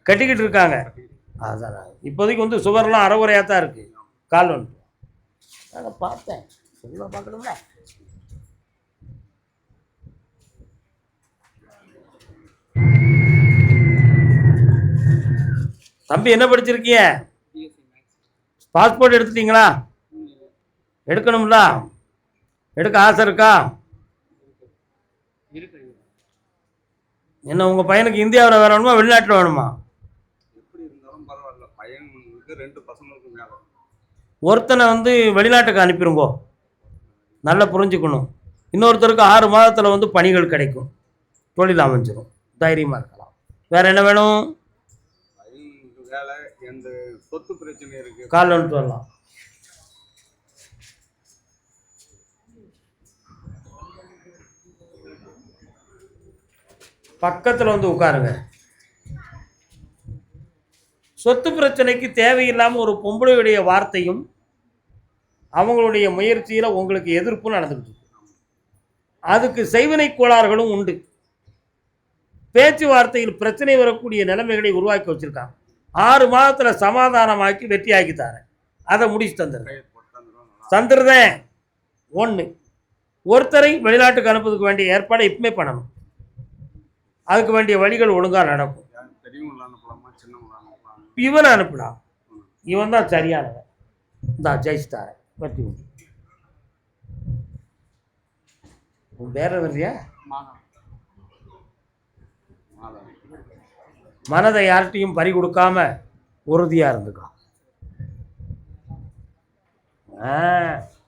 கட்டிக்கிட்டு இருக்காங்க. அதான் இப்போதைக்கு வந்து சுவர்லாம் அறகுறையாக தான் இருக்கு. கால் வந்து அதை பார்த்தேன், பார்க்கணும்ல. தம்பி என்ன படிச்சிருக்கீங்க? பாஸ்போர்ட் எடுத்துட்டீங்களா? எடுக்கணும்ல. எடுக்க ஆசை இருக்கா? என்ன உங்க பையனுக்கு இந்தியாவில் வேணுமா வெளிநாட்டில் வேணுமா? ஒருத்தனை வந்து வெளிநாட்டுக்கு அனுப்பிடுங்கோ, நல்லா புரிஞ்சுக்கணும். இன்னொருத்தருக்கு 6 மாதத்தில் வந்து பணிகள் கிடைக்கும், தொழில் அமைஞ்சிடும், தைரியமாக இருக்கலாம். வேற என்ன வேணும்? சொத்து பிரச்சனை இருக்கு, கால் வந்துட்டு வரலாம். பக்கத்தில் வந்து உட்காருங்க. சொத்து பிரச்சனைக்கு தேவையில்லாமல் ஒரு பொம்பளையுடைய வார்த்தையும் அவங்களுடைய முயற்சியில் உங்களுக்கு எதிர்ப்பு நடந்துக்கிட்டு இருக்கு. அதுக்கு செய்வினை கோளாறுகளும் உண்டு. பேச்சுவார்த்தையில் பிரச்சனை வரக்கூடிய நிலைமைகளை உருவாக்கி வச்சிருக்காங்க. 6 மாதத்தில் சமாதானமாக்கி வெற்றியாக்கி தரேன், அதை முடிச்சு தந்துடுறேன். ஒன்று, ஒருத்தரை வெளிநாட்டுக்கு அனுப்புறதுக்கு வேண்டிய ஏற்பாடை இப்பவுமே பண்ணணும். அதுக்கு வேண்டிய வழிகள் ஒழுங்காக நடக்கும். இவனை அனுப்பலாம், இவன் தான் சரியானவன். இந்த ஜெயிச்சுட்டார வெற்றி உண்டு. வேற இல்லையா? மனதை யார்கிட்டையும் பறி கொடுக்காம உறுதியா இருந்துக்கலாம்.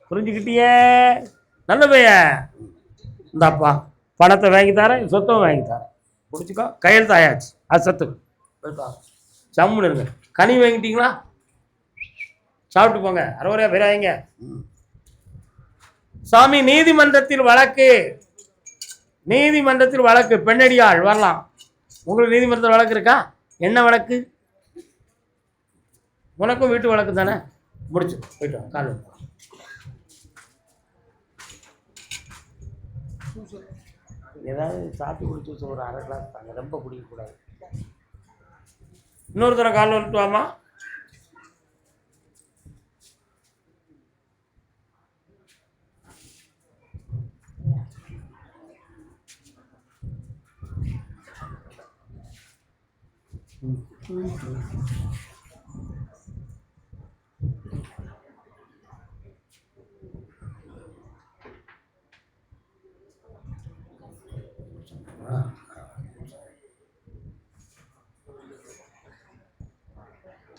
புரிஞ்சுக்கிட்டியே? நல்ல பையன். இந்தாப்பா பணத்தை வாங்கி தரேன், சொத்தம் வாங்கி தரேன், பிடிச்சிக்கோ. கையெழுத்து ஆயாச்சு. அது சத்து சம்முன்னு இருங்க. கனி வாங்கிட்டீங்களா? சாப்பிட்டு போங்க. 60 ரூபா பேராங்க. சாமி, நீதிமன்றத்தில் வழக்கு பெண்ணடியாள் வரலாம். உங்களுக்கு நீதிமன்றத்தில் வழக்கு இருக்கா? என்ன வழக்கு? உனக்கும் வீட்டு வழக்கு தானே? முடிச்சு போயிட்டு வாங்க. கால் ஏதாவது சாப்பிட்டு குடிச்சு ஒரு 1/2 கிளாஸ் தாங்க, ரொம்ப குடிக்கக்கூடாது. இன்னொருத்தர கால் வந்துட்டு வாமா.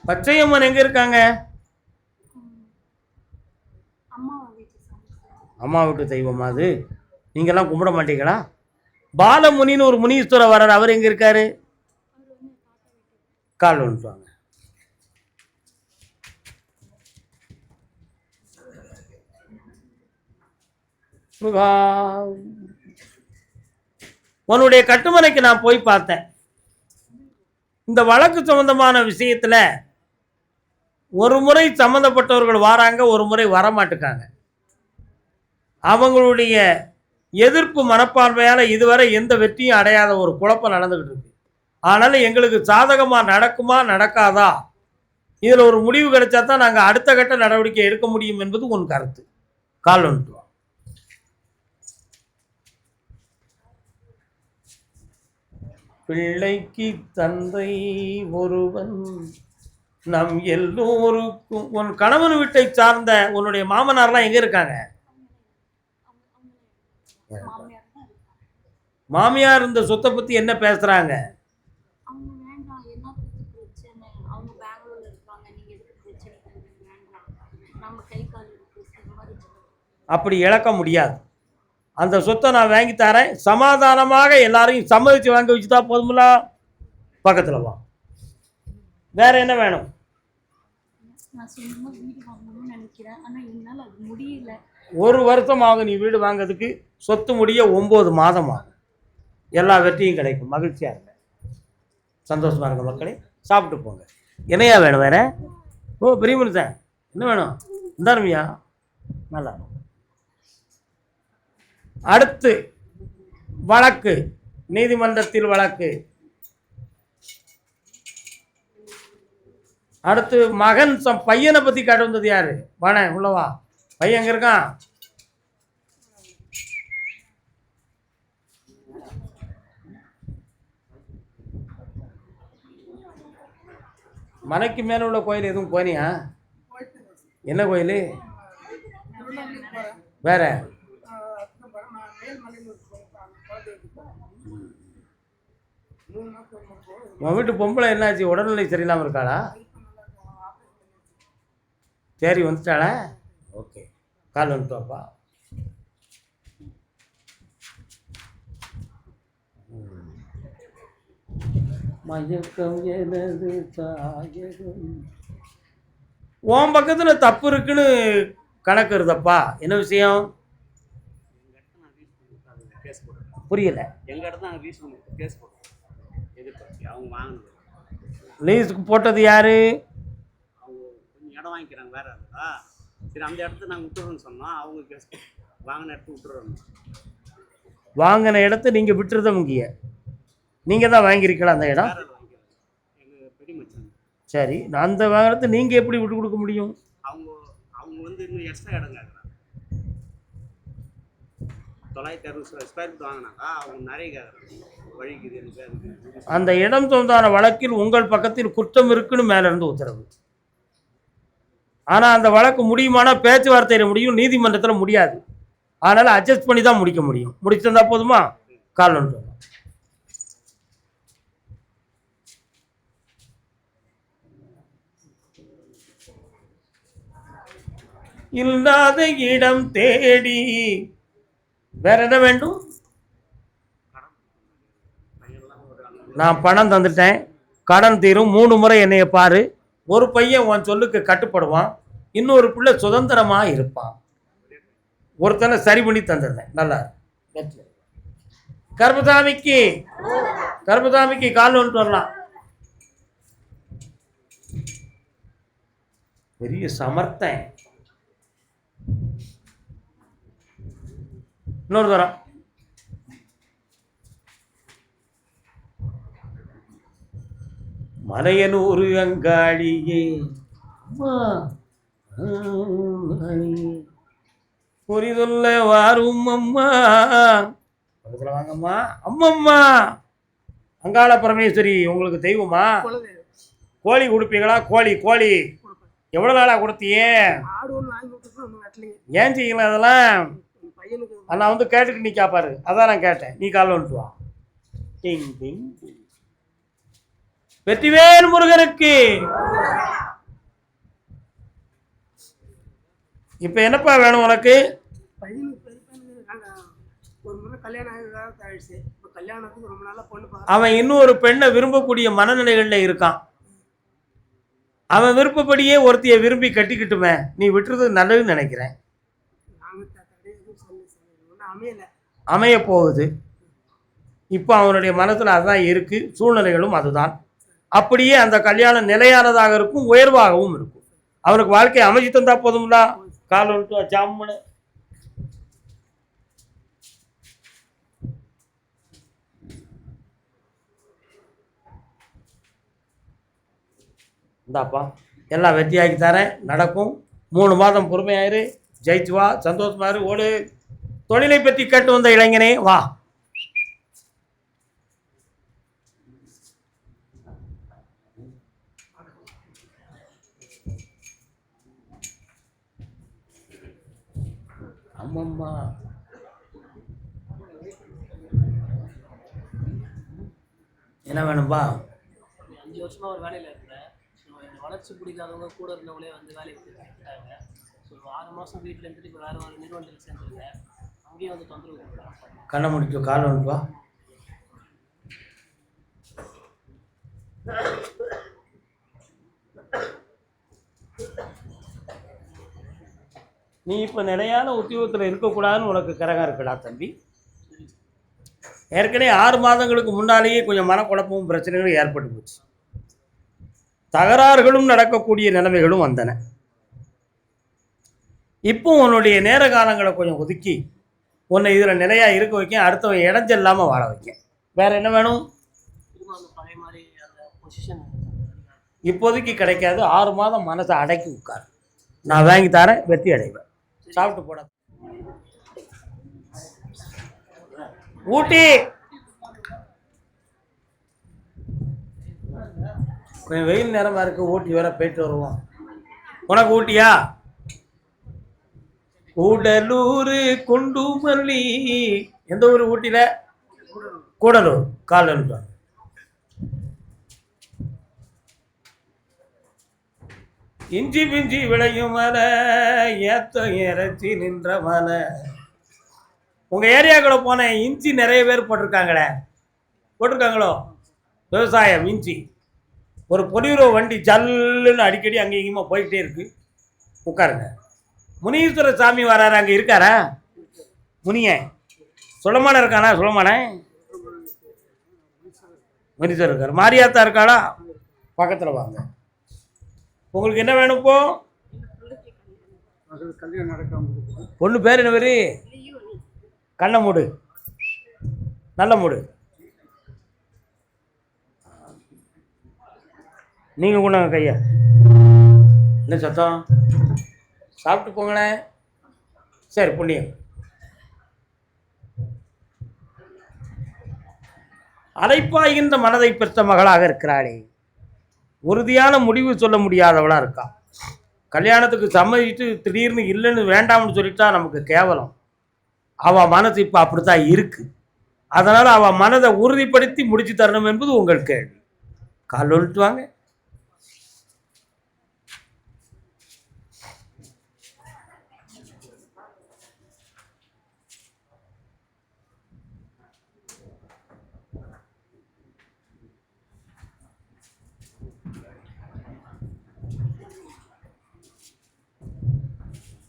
பச்சையம்மன் எங்க இருக்காங்க? அம்மா வீட்டு தெய்வமா அது? நீங்கெல்லாம் கும்பிட மாட்டீங்களா? பாலமுனின்னு ஒரு முனீஸ்வரர் வர்றார், அவர் எங்க இருக்காரு? கால் வந்துட்டாங்க. உன்னுடைய கட்டுமனைக்கு நான் போய் பார்த்தேன். இந்த வழக்கு சம்பந்தமான விஷயத்துல ஒரு முறை சம்பந்தப்பட்டவர்கள் வராங்க, ஒரு முறை வரமாட்டுக்காங்க. அவங்களுடைய எதிர்ப்பு மனப்பான்மையால இதுவரை எந்த வெற்றியும் அடையாத ஒரு குழப்பம் நடந்துகிட்டு இருக்கு. ஆனால எங்களுக்கு சாதகமா நடக்குமா நடக்காதா, இதுல ஒரு முடிவு கிடைச்சா தான் நாங்க அடுத்த கட்ட நடவடிக்கை எடுக்க முடியும் என்பது உன் கருத்து. கால் வந்துட்டு பிள்ளைக்கு தந்தை ஒருவன் நம் எல்லோருக்கும். உன் கணவன் வீட்டை சார்ந்த உன்னுடைய மாமனார்லாம் எங்க இருக்காங்க? மாமியார் இந்த சொத்தை பத்தி என்ன பேசுறாங்க? அப்படி இழக்க முடியாது. அந்த சொத்தை நான் வாங்கி தரேன், சமாதானமாக எல்லாரையும் சம்மதிச்சு வாங்க வச்சுட்டா போதுமில்ல. பக்கத்துல வா. வேற என்ன வேணும்? ஒரு வருஷம் ஆகும் நீ வீடு வாங்கிறதுக்கு. சொத்து முடிய 9 மாதம் ஆகும். எல்லா வெற்றியும் கிடைக்கும். மகிழ்ச்சியா இருங்க, சந்தோஷமா இருங்க மக்களே. சாப்பிட்டு போங்க. என்னையா வேணும் வேற? ஓ பெரிய மனுஷன், என்ன வேணும்? இந்தாருமையா, நல்லா. அடுத்து வழக்கு, நீதிமன்றத்தில் வழக்கு. அடுத்து மகன் பையனை பற்றி காட்ட வந்தது யாரு? வாணே உள்ளவா, பையன் எங்கே இருக்கான்? மலைக்கு மேலே உள்ள கோயில் எதுவும் போனியா? என்ன கோயில்? வேற உன் வீட்டு பொம்பளை என்னாச்சு? உடல்நிலை சரியில்லாமல் இருக்காளா? சரி வந்துட்டாளா? ஓகே, கால் வந்துட்டோப்பா. மயக்கம் எனது தாயகம். உன் பக்கத்தில் தப்பு இருக்குன்னு கணக்கு இருந்தப்பா. என்ன விஷயம்? புரியல. எங்க இடத்துல கேஸ் போடுறோம். அவங்க வாங்கினது லீஸுக்கு போட்டது யாரு? அவங்க கொஞ்சம் இடம் வாங்கிக்கிறாங்க வேற இடத்துல. சரி, அந்த இடத்த நாங்கள் விட்டுறோம்னு சொன்னோம். அவங்க கேஸ் வாங்கின இடத்த விட்டுறோம். வாங்கின இடத்த நீங்கள் விட்டுறத முக்கிய. நீங்கள் தான் வாங்கியிருக்கலாம் அந்த இடம். எங்கள் பெரிய மச்சான். சரி, அந்த வாங்கினத்தை நீங்கள் எப்படி விட்டு கொடுக்க முடியும்? அவங்க வந்து இன்னும் எக்ஸ்ட்ரா இடம் கேட்குறாங்க. 960 ஸ்கொயர் ஃபீட் வாங்கினாக்கா அவங்க நிறைய கேட்குறாங்க. வழிக்குது எனக்கு அதுக்கு. அந்த இடம் சொந்தான வழக்கில் உங்கள் பக்கத்தில் குற்றம் இருக்குன்னு மேல இருந்து உத்தரவு. ஆனால் அந்த வழக்கு முடியுமானா பேச்சுவார்த்தையில் முடியும், நீதிமன்றத்தில் முடியாது. அதனால் அட்ஜஸ்ட் பண்ணி தான் முடிக்க முடியும். முடிச்சிருந்தா போதுமா? கால் ஒன்று இல்லாத இடம் தேடி. வேற என்ன வேண்டும்? நான் பணம் தந்துட்டேன், கடன் தீரும். 3 முறை என்னைய பாரு. ஒரு பையன் உன் சொல்லுக்கு கட்டுப்படுவான், இன்னொரு பிள்ளை சுதந்திரமா இருப்பான். ஒருத்தனை சரி பண்ணி தந்துடுறேன். நல்லா கர்மசாமிக்கு கால் வந்துட்டு வரலாம். பெரிய சமர்த்தன். இன்னொரு தரம். மலையனூர் அங்காளியே புரிதுள்ள வாரும் அம்மா. பக்கத்தில் வாங்கம்மா. அம்மம்மா அங்காள பரமேஸ்வரி உங்களுக்கு தெய்வமா? கோழி கொடுப்பீங்களா? கோழி எவ்வளோ நாளாக கொடுத்தியே? ஏன் செய்யலாம் அதெல்லாம்? நான் வந்து கேட்டுட்டு நீ கேட்பாரு, அதான் நான் கேட்டேன். நீ காலைல வந்துட்டு வா. டிங் டிங். வெற்றிவேல் முருகனுக்கு. இப்ப என்னப்பா வேணும் உனக்கு? அவன் இன்னொரு பெண்ணை விரும்பக்கூடிய மனநிலைகள்ல இருக்கான். அவன் விருப்பப்படியே ஒருத்திய விரும்பி கட்டிக்கிட்டுமே, நீ விட்டுறது நல்லதுன்னு நினைக்கிறேன். அமைய போகுது. இப்போ அவனுடைய மனசுல அதுதான் இருக்கு, சூழ்நிலைகளும் அதுதான். அப்படியே அந்த கல்யாணம் நிலையானதாக இருக்கும், உயர்வாகவும் இருக்கும். அவனுக்கு வாழ்க்கையை அமைச்சு தந்தா போதும்ல. கால் வந்துட்டு ஜாமுன்னு. இந்தாப்பா எல்லாம் வெற்றியாக்கி தரேன், நடக்கும். 3 மாதம் பொறுமையாயிரு, ஜெயிச்சு வா, சந்தோஷமாரு, ஓடு. தொழிலை பற்றி கேட்டு வந்த இளைஞனே வா. அம்மம்மா என்ன வேணும்பா? 5 வருஷமா ஒரு வேலையில் இருந்தேன். ஸோ எனக்கு வளர்ச்சி பிடிக்காதவங்க கூட இருந்தவங்களே வந்து வேலையை விட்டுட்டாங்க. ஸோ 6 மாதம் வீட்டில் இருந்துட்டு இப்போ வேறு ஒரு நிறுவனத்தில் சேர்ந்துருக்கேன். அங்கேயும் வந்து தொந்தரவு கொடுக்குறாங்க. கண்ணை முடிக்கும், கால் வந்துட்டு வா. நீ இப்போ நிலையான உத்தியோகத்தில் இருக்கக்கூடாதுன்னு உனக்கு கரகம் இருக்குடா தம்பி. ஏற்கனவே 6 மாதங்களுக்கு முன்னாலேயே கொஞ்சம் மனக்குழப்பமும் பிரச்சனைகளும் ஏற்பட்டு போச்சு. தகராறுகளும் நடக்கக்கூடிய நிலைமைகளும் வந்தன. இப்போ உன்னுடைய நேர காலங்களை கொஞ்சம் ஒதுக்கி உன்னை இதில் நிலையாக இருக்க வைக்க, அடுத்தவன் இடைஞ்சல் இல்லாமல் வாழ வைக்க. வேற என்ன வேணும்? இப்போதைக்கு கிடைக்காது. 6 மாதம் மனசை அடக்கி உட்கார். நான் வாங்கி தரேன், வெற்றி அடைவேன். சாப்பிட்டு போட. ஊட்டி கொஞ்சம் வெயில் நேரமா இருக்கு, ஊட்டி வேற போயிட்டு வருவோம். உனக்கு ஊட்டியா? கூடலூர் குண்டுமல்லி. எந்த ஊர் ஊட்டியில? கூடலூர். கால் எழுதுவாங்க. இஞ்சி பிஞ்சி விளையும் மலை, ஏத்த இறைச்சி நின்ற மலை. உங்க ஏரியாக்குள்ள போனேன், இஞ்சி நிறைய பேர் போட்டிருக்காங்களே, போட்டிருக்காங்களோ? விவசாயம் இஞ்சி. ஒரு பொலிரோ வண்டி ஜல்லுன்னு அடிக்கடி அங்கே இங்கேயுமா போய்கிட்டே இருக்கு. உட்காருங்க. முனீஸ்வர சாமி வராரு, அங்கே இருக்காரா? முனியன் சுலமான இருக்கானா? சுலமான முனீஸ்வரர் இருக்கார். மாரியாத்தா இருக்காளா? பக்கத்தில் வாங்க. உங்களுக்கு என்ன வேணும் இப்போ? பொண்ணு பேர் என்ன பேரு? கண்ண மூடு, நல்ல மூடு. நீங்க கொண்டாங்க கையா. என்ன சத்தம்? சாப்பிட்டு போங்களேன். சரி, புண்ணியம். அலைப்பாய்கின்ற மனதை பெற்ற மகளாக இருக்கிறாளே, உறுதியான முடிவு சொல்ல முடியாதவளா இருக்கா. கல்யாணத்துக்கு சம்மதிச்சுட்டு திடீர்னு இல்லைன்னு வேண்டாம்னு சொல்லிட்டா நமக்கு கேவலம். அவள் மனசு இப்போ அப்படித்தான் இருக்கு. அதனால் அவள் மனதை உறுதிப்படுத்தி முடிச்சு தரணும் என்பது உங்கள் கேள்வி. கால் ஒழிட்டு வாங்க.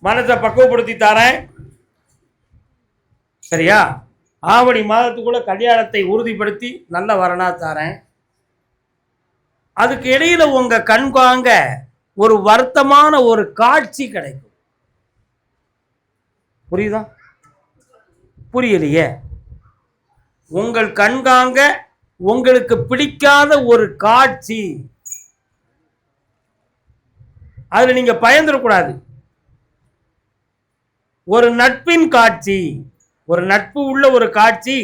மனசை பக்குவப்படுத்தி தாரேன், சரியா? ஆவணி மாதத்துக்குள்ள கல்யாணத்தை உறுதிப்படுத்தி நல்ல வரனா தாரேன். அதுக்கு இடையில உங்க கண்காங்க ஒரு வருத்தமான ஒரு காட்சி கிடைக்கும். புரியுதா? புரியலையே. உங்கள் கண்காங்க உங்களுக்கு பிடிக்காத ஒரு காட்சி, அதுல நீங்க பயந்துடக்கூடாது. ஒரு நட்பின் காட்சி, ஒரு நட்பு உள்ள ஒரு காட்சி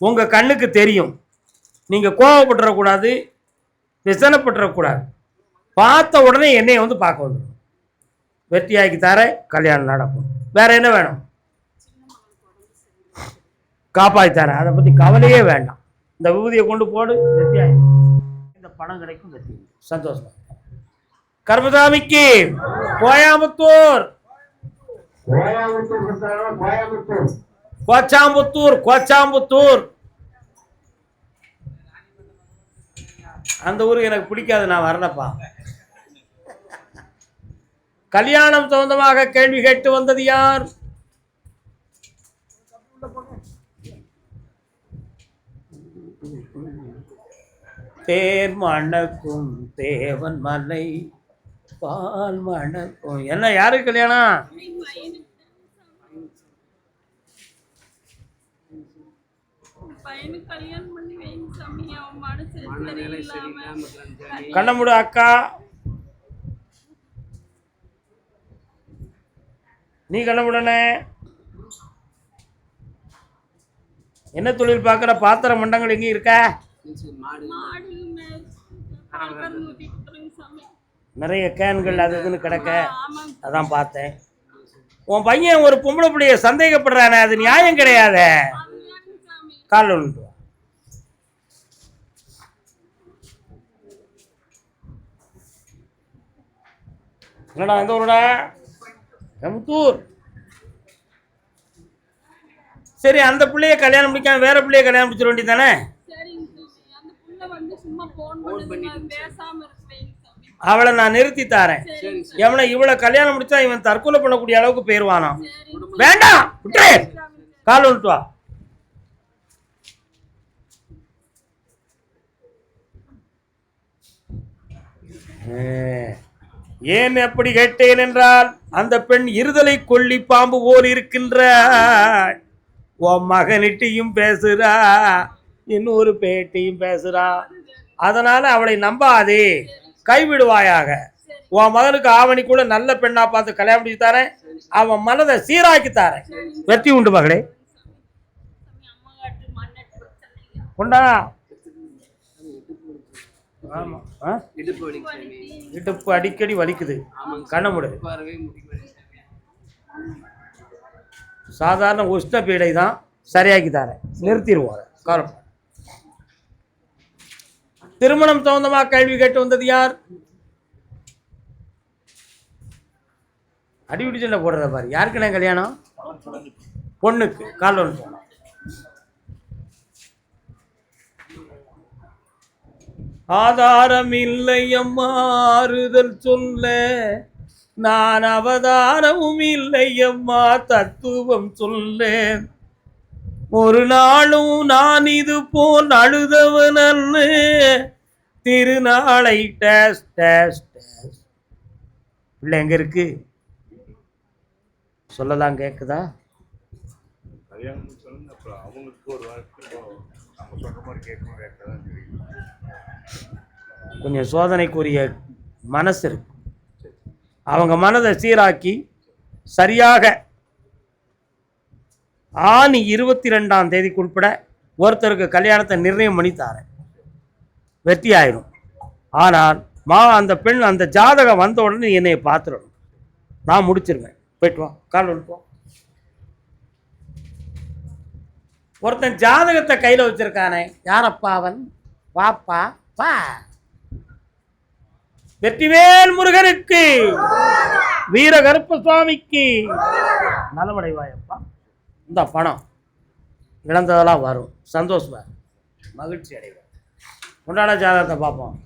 உங்க கண்ணுக்கு தெரியும். நீங்க கோபப்பட்டுறக்கூடாது, விசனப்பட்டுறக்கூடாது. பார்த்த உடனே என்னைய வந்து பார்க்க வந்துடும். வெற்றியாக்கி தர, கல்யாணம் நடக்கும். வேற என்ன வேணும்? காப்பாற்றி தரேன், அதை பத்தி கவலையே வேண்டாம். இந்த விபூதியை கொண்டு போடு, வெற்றியாகி இந்த பணம் கிடைக்கும். வெற்றி. சந்தோஷம். கர்மசாமிக்கு கோயம்புத்தூர், கோச்சாம்புத்தூர், கோச்சாம்புத்தூர். அந்த ஊருக்கு எனக்கு பிடிக்காது, நான் வரலப்பா. கல்யாணம் சம்பந்தமாக கேள்வி கேட்டு வந்தது யார்? தேர் மணக்கும் தேவன் மலை பால் மணக்கும். என்ன, யாருக்கு கல்யாணம்? கண்ணமுடு அக்கா, நீ கண்ணமுடனே என்ன தொழில் பார்க்குற? பாத்திர மண்டங்கள் எங்கே இருக்க? நிறைய கேன்கள் அது இதுன்னு கிடக்க, அதான் பார்த்தேன். உன் பையன் ஒரு பொம்பளை பிள்ளைய சந்தேகப்படுறானே, அது நியாயம் கிடையாது. கால் ஒன்று என்னடா, எந்த ஊருடா? கோயம்புத்தூர். சரி, அந்த பிள்ளைய கல்யாணம் முடிக்காம வேற பிள்ளைய கல்யாணம் முடிச்சிட வேண்டியது தானே? அவளை நான் நிறுத்தி தாரேன். எவனை இவளை கல்யாணம் முடிச்சா இவன் தற்கொலை பண்ணக்கூடிய அளவுக்கு போயிருவானா? வேண்டாம், விட்டுரு. கால் ஒன்று வா. ஏன் எப்படி கேட்டேன் என்றால், அந்த பெண் இருதலை கொல்லி பாம்பு போல் இருக்கின்றாள். உன் மகனிட்டையும் பேசுறா, இன்னொரு பேட்டையும் பேசுறா. அதனால அவளை நம்பாதே. கைவிடுவாயாக. உன் மகனுக்கு ஆவணிக்குள்ள நல்ல பெண்ணா பார்த்து கல்யாணம் முடிச்சு தரேன். அவன் மனதை சீராக்கி தரேன். வெற்றி உண்டு மகளே. கொண்டா. ஆமா. இடுப்பு வலிக்கு சாமி. இடுப்பு அடிக்கடி வலிக்குது. கண்ண முடு. உட்காரவே முடியல. சாதாரண உஷ்ண பீடை தான், சரியாக்கி தரேன். நிறுத்திடுவாங்க காலம். திருமணம் சம்பந்தமா கேள்வி கேட்டு வந்தது யார்? அடிவிடி சொல்ல போடுறத பாரு. யாருக்குண்ணே கல்யாணம்? பொண்ணுக்கு. கால் ஒன்று போனோம். ஆதாரம் இல்லை அம்மா ஆறுதல் சொல்ல, நான் அவதாரமும் இல்லை அம்மா தத்துவம் சொல்ல. ஒரு நாளும் நான் இது போல் அழுதவன் அல்ல, திருநாளை டேஸ் டேஸ் டேஸ். பிள்ளை எங்க இருக்கு சொல்லலாம், கேக்குதா? கொஞ்சம் சோதனைக்குரிய மனசு இருக்கு. அவங்க மனதை சீராக்கி சரியாக ஆணி 22ஆம் தேதிக்கு உட்பட ஒருத்தருக்கு கல்யாணத்தை நிர்ணயம் பண்ணி தாரேன். வெற்றி ஆயிரும். ஆனால் அந்த பெண் அந்த ஜாதகம் வந்த உடனே என்னை பார்த்துடணும். நான் முடிச்சிருவேன். போயிட்டு வா, கால் ஒழுப்போம். ஒருத்தன் ஜாதகத்தை கையில் வச்சிருக்கானே, யாரப்பா அவன்? பாப்பா பா. வெற்றிவேல் முருகனுக்கு, வீர கருப்ப சுவாமிக்கு நலமடைவாயப்பா. இந்த பணம் இழந்ததெல்லாம் வரும். சந்தோஷமா மகிழ்ச்சி அடைவோம். கொண்டாட ஜாதகத்தை பார்ப்போம்.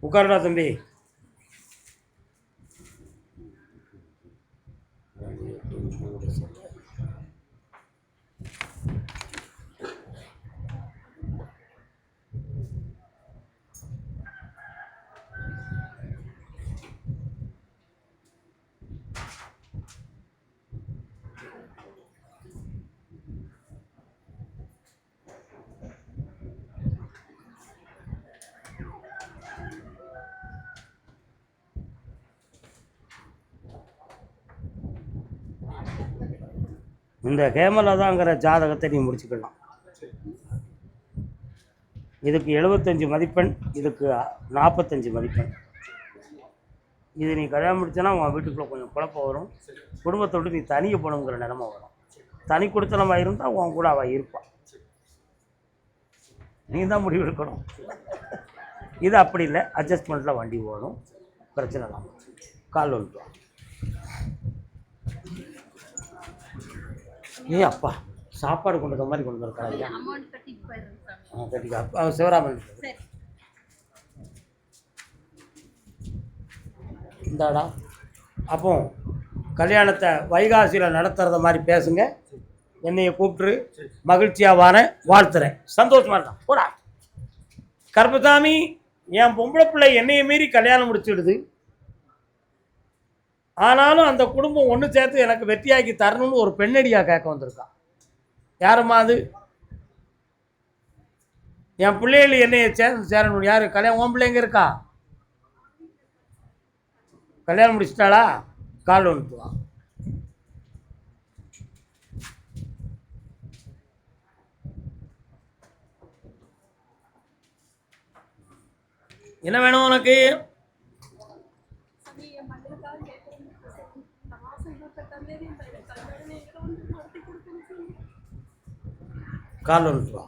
உட்காருடா தம்பி. இந்த ஹேமலதாங்கிற ஜாதகத்தை நீ முடிச்சுக்கலாம். இதுக்கு 75 மதிப்பெண், இதுக்கு 45 மதிப்பெண். இது நீ கல்யாணம் முடிச்சனா உன் வீட்டுக்குள்ளே கொஞ்சம் குழப்பம் வரும். குடும்பத்தோடு நீ தனியே போகணுங்கிற நிலைமை வரும். தனி கொடுத்தனமாக இருந்தால் உன் கூட அவள் இருப்பாள். நீ தான் முடிவு எடுக்கணும். இது அப்படி இல்லை, அட்ஜஸ்ட்மெண்ட்டில் வண்டி ஓடும், பிரச்சனை இல்லாமல். கால் வந்துடும். ஏ அப்பா, சாப்பாடு கொண்டு வந்த மாதிரி கொண்டு வரக்காங்க. கட்டிக்கா சிவராமன் இந்தாடா. அப்போ கல்யாணத்தை வைகாசியில் நடத்துறத மாதிரி பேசுங்க. என்னையை கூப்பிட்டு மகிழ்ச்சியாக வரேன், வாழ்த்துறேன். சந்தோஷமா இருக்கான் போடா. கருப்பசாமி, என் பொம்பளை பிள்ளை என்னையை மீறி கல்யாணம் முடிச்சுடுது. ஆனாலும் அந்த குடும்பம் ஒன்று சேர்த்து எனக்கு வெற்றியாக்கி தரணும்னு ஒரு பெண்ணடியாக கேட்க வந்திருக்கான். யாரும்மா அது? என் பிள்ளைகள் என்னையை சேரணும். யாரு கல்யாணம்? உன் பிள்ளைங்க இருக்கா? கல்யாணம் முடிச்சிட்டாளா? கால் ஒன்றுவான். என்ன வேணும் உனக்கு? கால் ஒன்றுவா.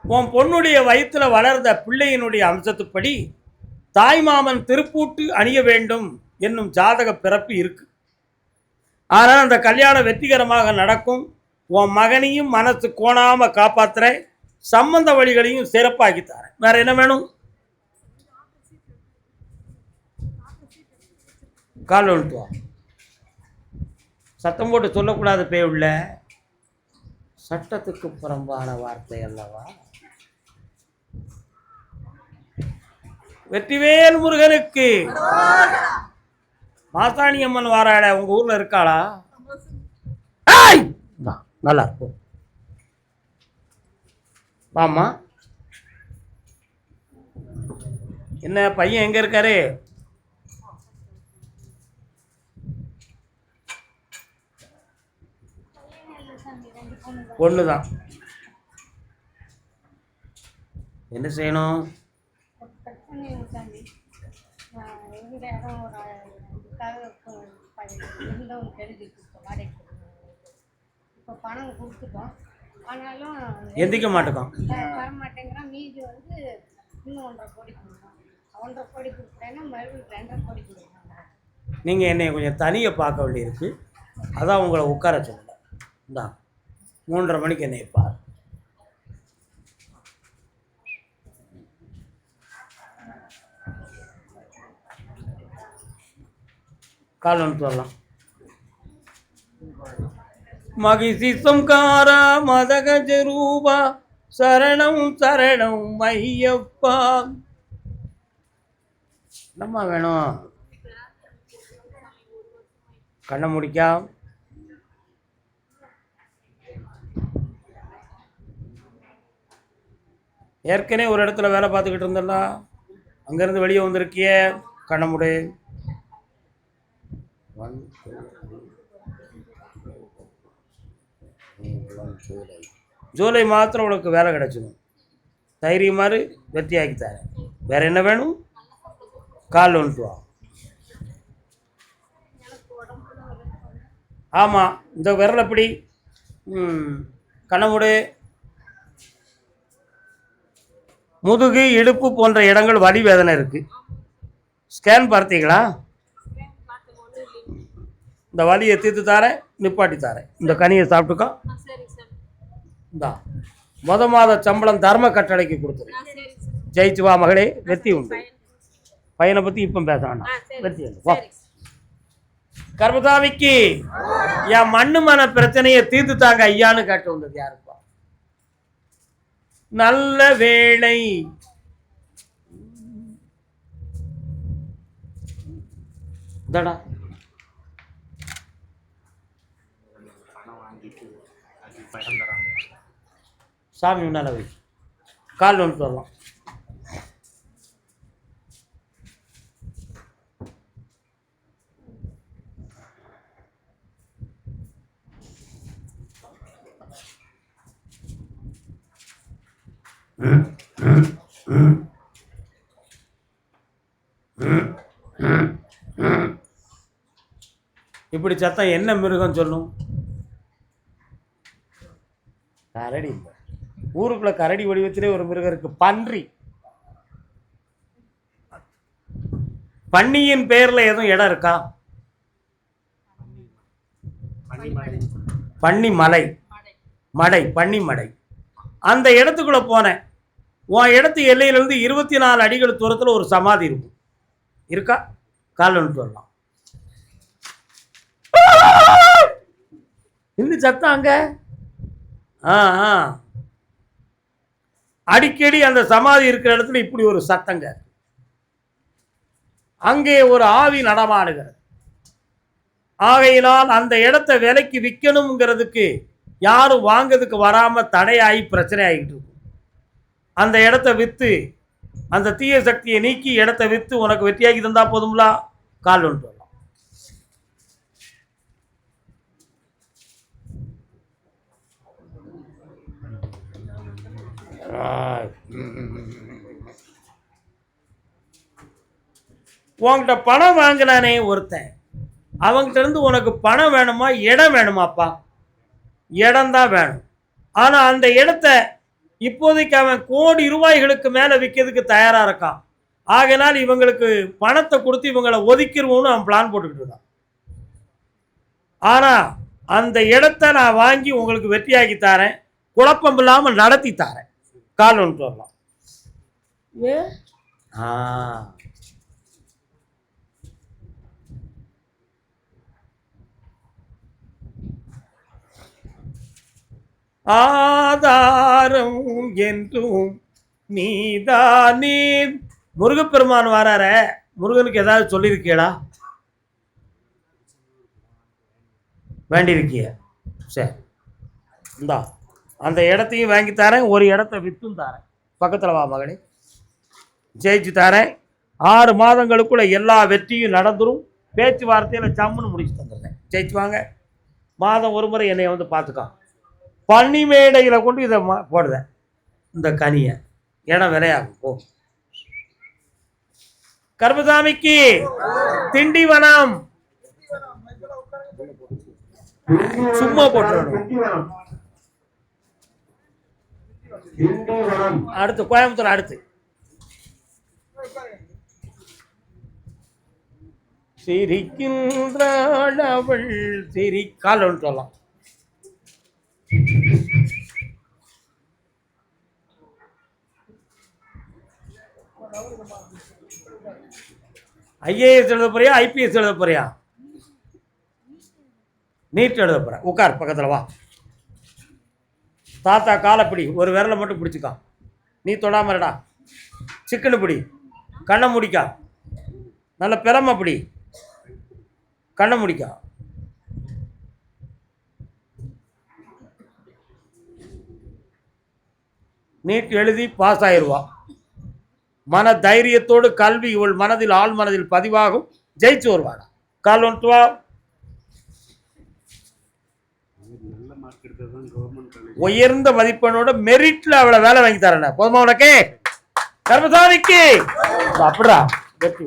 உன் பொண்ணுடைய வயிற்றில் வளர்ந்த பிள்ளையினுடைய அம்சத்துப்படி தாய்மாமன் திருப்பூட்டு அணிய வேண்டும் என்னும் ஜாதக பிறப்பு இருக்கு. ஆனால் அந்த கல்யாணம் வெற்றிகரமாக நடக்கும். உன் மகனையும் மனசு கோணாம காப்பாத்துற, சம்பந்த வழிகளையும் சிறப்பாக்கி தரேன். வேற என்ன வேணும்? கால் வந்துட்டு வா. சத்தம் போட்டு சொல்லக்கூடாது பேய் உள்ள. சட்டத்துக்கு புறம்பான வார்த்தை அல்லவா? வெற்றிவேல் முருகனுக்கு. மாசாணி அம்மன் வாராட உங்க ஊர்ல இருக்காளா? ஏய்! வா, நல்லா இருக்கும். வாமா. என்ன பையன் எங்க இருக்காரு? ஒண்ணுதான். என்ன செய்யணும்? எந்திக்க மாட்டோம். வரமாட்டேங்கிறான். மீதி வந்து இன்னும் 1.5 கோடி கொடுக்குறான். 1.5 கோடி கொடுக்குறேன்னா மறுபடியும் 2.5 கோடி கொடுக்குறாங்க. நீங்கள் என்னை கொஞ்சம் தனியை பார்க்க வேண்டியிருக்கு, அதான் உங்களை உட்கார சொல்லலை. இந்தா 3:30 மணிக்கு என்னை பார். கால் வந்துட்டு வரலாம். மகிஷி சம்கார மதகஜ ரூபா சரணம் சரணம் ஐயப்பா. என்னம்மா வேணும்? கண்ணை முடிக்கா. ஏற்கனவே ஒரு இடத்துல வேலை பார்த்துக்கிட்டு இருந்தல, அங்கேருந்து வெளியே வந்திருக்கிய. கண்ணை முடி. ஜூலை மாதத்தில் உனக்கு வேலை கிடைச்சிடும். தைரியமாறு வெற்றி ஆக்கித்தாரேன். வேற என்ன வேணும்? கால் வந்துட்டு வா. ஆமாம், இந்த விரல் எப்படி? கண்ணமுடு. முதுகு இடுப்பு போன்ற இடங்கள் வலி வேதனை இருக்கு. ஸ்கேன் பார்த்தீங்களா? இந்த வலியை தீர்த்து தாரேன், நிப்பாட்டி தாரேன். இந்த கனியை சாப்பிட்டுக்கோ. இந்தா மாத சம்பளம் தர்ம கட்டளைக்கு கொடுத்துரு. ஜெயிச்சு வா மகளே, வெற்றி உண்டு. பையனை பற்றி இப்போ பேச வேண்டாம், வெற்றி உண்டு. வா. கர்மசாமிக்கு என் மண்ணு மன பிரச்சனையை தீர்த்து தாங்க ஐயான்னு கேட்டு வந்தது யாருப்பா? நல்ல வேளை. தடா சாமி முன்னால வை. கால் வந்துட்டு வரலாம். இப்படி சத்தம் என்ன மிருகம் சொல்லும்? கரடி. ஊருக்குள்ள கரடி வடிவத்திலே ஒரு மிருகம் இருக்கு, பன்றி. பன்னியின் பேர்ல எதுவும் இடம் இருக்கா? பன்னி மலை, மடை, பன்னி மடை. அந்த இடத்துக்குள்ள போனேன். உன் இடத்து எல்லையிலிருந்து 24 அடிகள் தூரத்தில் ஒரு சமாதி இருக்கும். இருக்கா? கால் வந்துட்டு வரலாம். இன்னும் சத்தம் அங்க. அடிக்கடி அந்த சமாதி இருக்கிற இடத்துல இப்படி ஒரு சத்தங்க. அங்கே ஒரு ஆவி நடமாடுகிறது. ஆகையினால் அந்த இடத்தை விலைக்கு விற்கணுங்கிறதுக்கு யாரும் வாங்கிறதுக்கு வராம தடையாகி பிரச்சனை ஆகிட்டு இருக்கும். அந்த இடத்த விற்று அந்த தீய சக்தியை நீக்கி இடத்த விற்று உனக்கு வெற்றியாகி தந்தா போதும்லா. கால் வந்துட்டு வரலாம். உன்கிட்ட பணம் வாங்கினானே ஒருத்தன், அவங்கிட்ட இருந்து உனக்கு பணம் வேணுமா இடம் வேணுமாப்பா? இடம் தான் வேணும். ஆனா அந்த இடத்த இப்போதைக்கு அவன் கோடி ரூபாய்களுக்கு மேல விற்கிறதுக்கு தயாரா இருக்கான். ஆகையினால் இவங்களுக்கு பணத்தை கொடுத்து இவங்களை ஒதுக்கிடுவோம்னு அவன் பிளான் போட்டுக்கிட்டு இருக்கான். ஆனா அந்த இடத்த நான் வாங்கி உங்களுக்கு வெற்றியாக்கி தாரேன், குழப்பம் இல்லாமல் நடத்தி தாரேன். கால் வந்துட்டு வரலாம். ஆதாரம் என்றும் நீதானே. முருகப்பெருமான் வரார, முருகனுக்கு ஏதாவது சொல்லியிருக்கீடா? வேண்டியிருக்கிய? சரி, இந்தா அந்த இடத்தையும் வாங்கி தரேன், ஒரு இடத்த விற்றும் தரேன். பக்கத்தில் வா மகளே, ஜெயிச்சு தரேன். 6 மாதங்களுக்குள்ள எல்லா வெற்றியும் நடந்துடும். பேச்சுவார்த்தையில் ஜம்முன்னு முடிச்சு தந்துடுறேன். ஜெயிச்சு வாங்க. மாதம் ஒரு முறை என்னை வந்து பார்த்துக்கோ. பனி மேடையில் கொண்டு இதை போடுவேன். இந்த கனியை இடம் விலையாகும். போ. கர்மசாமிக்கு திண்டிவனம் சும்மா போட்டுருணும். அடுத்து கோயம்புத்தூர். அடுத்து சிரிக்கின்றாள் அவள் சிரிக்கால் சொல்லலாம். ஐஏஎஸ் எழுத போறியா, ஐபிஎஸ் எழுத போறியா? நீட் எழுத போற. உட்கார், பக்கத்தில் வா. தாத்தா காலப்பிடி, ஒரு விரலை மட்டும் பிடிச்சிக்கா. நீ தொடாமடா. சிக்கனு பிடி, கண்ணை முடிக்கா. நல்ல பிறமை பிடி, கண்ணை முடிக்கா. நீட் எழுதி பாஸ் ஆயிடுவா. மன தைரியத்தோடு கல்வி இவள் மனதில் ஆள் மனதில் பதிவாகும். ஜெயிச்சு வருவாடா. கால் ஒன்று வா. உயர்ந்த மதிப்பெண்ணோட மெரிட்ல அவளை வேலை வாங்கி தரேன். போதுமா உனக்கு? கர்மசாமிக்கு அப்படிடா வெற்றி.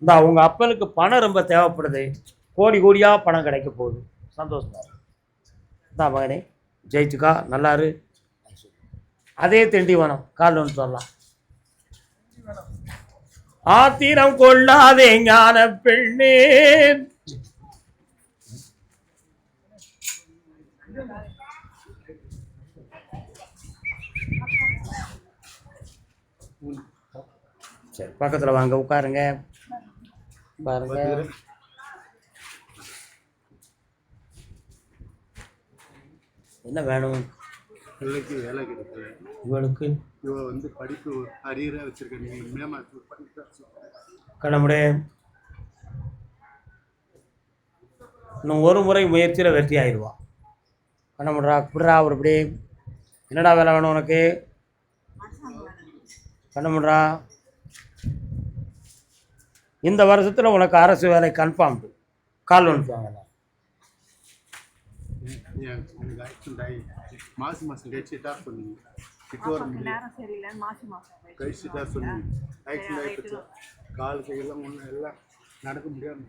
இந்த உங்க அப்பனுக்கு பணம் ரொம்ப தேவைப்படுது. கோடி கோடியா பணம் கிடைக்க போகுது. சந்தோஷமா தான் மகனே. ஜெயிச்சுக்கா, நல்லாரு. அதே திண்டிவனம். கால் ஒன்று சொல்லலாம். ஆத்திரம் கொள்ளாதே ஞான பெண்ணே. சரி, பக்கத்தில் வாங்க, உட்காருங்க. பாருங்க, என்ன வேணும் பிள்ளைக்கு வேலை கிடைக்கல. இவளுக்கு? இவ வந்து படிப்பு அரியராக வச்சிருக்க. நீங்கள் மேமாத்து கடமுடே. இன்னும் ஒரு முறை முயற்சியில் வெற்றி ஆயிடுவா. கடமுடா. இப்படிடா ஒரு இப்படி. என்னடா வேலை வேணும் உனக்கு? கடமுடா. இந்த வருஷத்தில் உனக்கு அரசு வேலை கன்ஃபார்ம். கால் ஒன்று வாங்க. எனக்கு ஆக்சிடென்ட் ஆகி மாதம் கழிச்சுட்டா சொன்னீங்க. இப்போ கழிச்சுட்டா சொன்னீங்க. ஆக்சிடென்ட் ஆகிடுச்சு. கால் கையெல்லாம் ஒன்றும் எல்லாம் நடக்க முடியாது.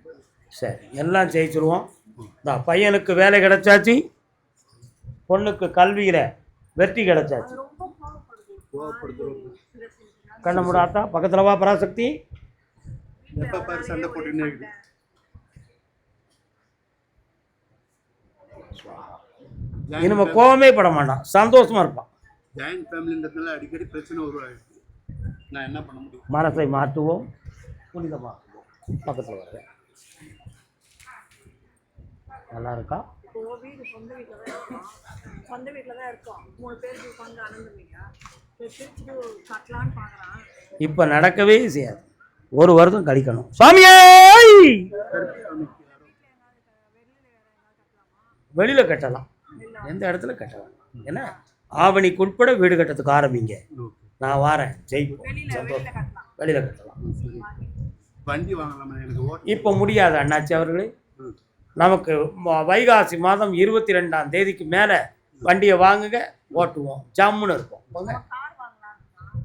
சரி, எல்லாம் ஜெயிச்சிருவோம். தான் பையனுக்கு வேலை கிடைச்சாச்சு, பொண்ணுக்கு கல்வியில் வெற்றி கிடைச்சாச்சு. கண்ண முடாத்தா. பக்கத்தில் வா பராசக்தி. எப்போ பாரு சண்டை போட்டுன்னு இருக்குது. இனிமே கோவமே பட மாட்டான், சந்தோஷமா இருப்பான். ஜாயின்ட் ஃபேமிலின்றதுனால அடிக்கடி பிரச்சனை உருவாயிடுது. நான் என்ன பண்ண முடியும்? மனசை மாற்றுவோம், புனிதமாக்குவோம். பக்கத்தில் வர நல்லா இருக்கா? வீடு சொந்த வீட்டில் தான் இருக்கோம். 3 பேருக்கு உட்காந்து அனந்தமிங்க பிரிச்சுட்டு கட்டலான்னு பார்க்குறான். இப்போ நடக்கவே செய்யாது. ஒரு வருடம் கழிக்கணும். சாமியே, வெளியில கட்டலாம், எந்த இடத்துல கட்டலாம். என்ன ஆவணிக்கு உட்பட வீடு கட்டத்துக்கு ஆரம்பிங்க. நான் வாரேன். ஜெயிப்போம். சந்தோஷம். வெளியில கட்டலாம். வண்டி வாங்கலாமா? எனக்கு இப்போ முடியாது அண்ணாச்சி அவர்களே. நமக்கு வைகாசி மாதம் 22ஆம் தேதிக்கு மேலே வண்டியை வாங்குங்க, ஓட்டுவோம். ஜம்முன்னு இருப்போம்.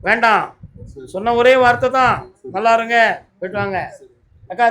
வேண்டாம், சொன்ன ஒரே வார்த்தை தான். நல்லா இருங்க, போயிட்டு வாங்க அக்கா.